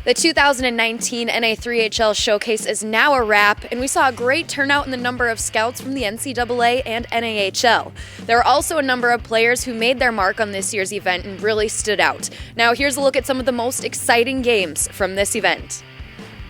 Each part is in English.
The 2019 NA3HL Showcase is now a wrap, and we saw a great turnout in the number of scouts from the NCAA and NAHL. There were also a number of players who made their mark on this year's event and really stood out. Now here's a look at some of the most exciting games from this event.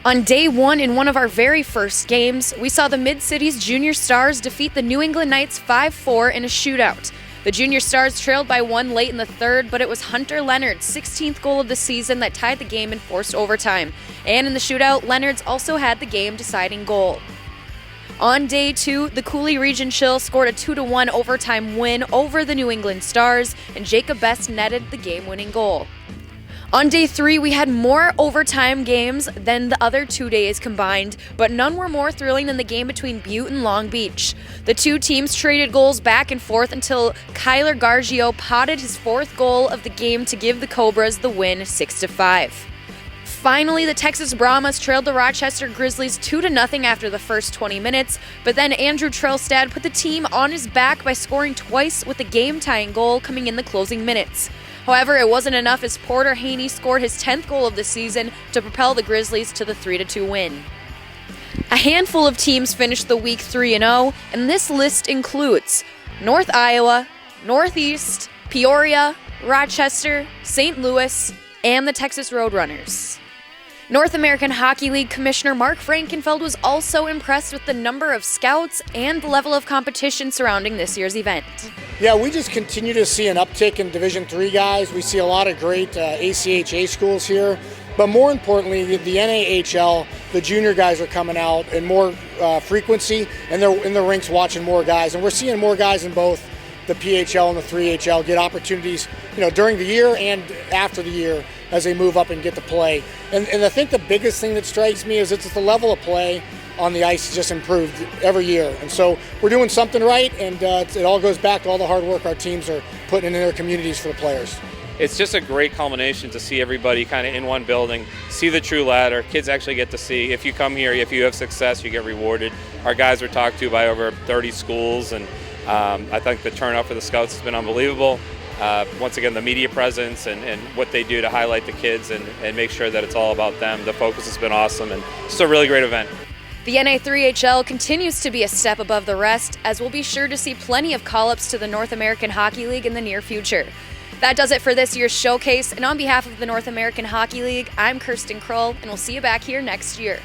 On day one, in one of our very first games, we saw the Mid-Cities Junior Stars defeat the New England Knights 5-4 in a shootout. The Junior Stars trailed by one late in the third, but it was Hunter Leonard's 16th goal of the season that tied the game and forced overtime. And in the shootout, Leonard's also had the game-deciding goal. On day two, the Cooley Region Chill scored a 2-1 overtime win over the New England Stars, and Jacob Best netted the game-winning goal. On day three, we had more overtime games than the other 2 days combined, but none were more thrilling than the game between Butte and Long Beach. The two teams traded goals back and forth until Kyler Gargio potted his fourth goal of the game to give the Cobras the win 6-5. Finally, the Texas Brahmas trailed the Rochester Grizzlies 2-0 after the first 20 minutes, but then Andrew Trelstad put the team on his back by scoring twice with the game-tying goal coming in the closing minutes. However, it wasn't enough as Porter Haney scored his 10th goal of the season to propel the Grizzlies to the 3-2 win. A handful of teams finished the week 3-0, and this list includes North Iowa, Northeast, Peoria, Rochester, St. Louis, and the Texas Roadrunners. North American Hockey League Commissioner Mark Frankenfeld was also impressed with the number of scouts and the level of competition surrounding this year's event. Yeah, we just continue to see an uptick in Division III guys. We see a lot of great ACHA schools here. But more importantly, the NAHL, the junior guys are coming out in more frequency, and they're in the rinks watching more guys. And we're seeing more guys in both the PHL and the 3HL get opportunities, during the year and after the year as they move up and get to play. And I think the biggest thing that strikes me is it's the level of play on the ice just improved every year. And so we're doing something right, and it all goes back to all the hard work our teams are putting in their communities for the players. It's just a great culmination to see everybody kind of in one building, see the true ladder. Kids actually get to see, if you come here, if you have success, you get rewarded. Our guys were talked to by over 30 schools, and I think the turnout for the Scouts has been unbelievable. Once again, the media presence and what they do to highlight the kids and make sure that it's all about them. The focus has been awesome, and it's a really great event. The NA3HL continues to be a step above the rest, as we'll be sure to see plenty of call-ups to the North American Hockey League in the near future. That does it for this year's showcase, and on behalf of the North American Hockey League, I'm Kirsten Krull, and we'll see you back here next year.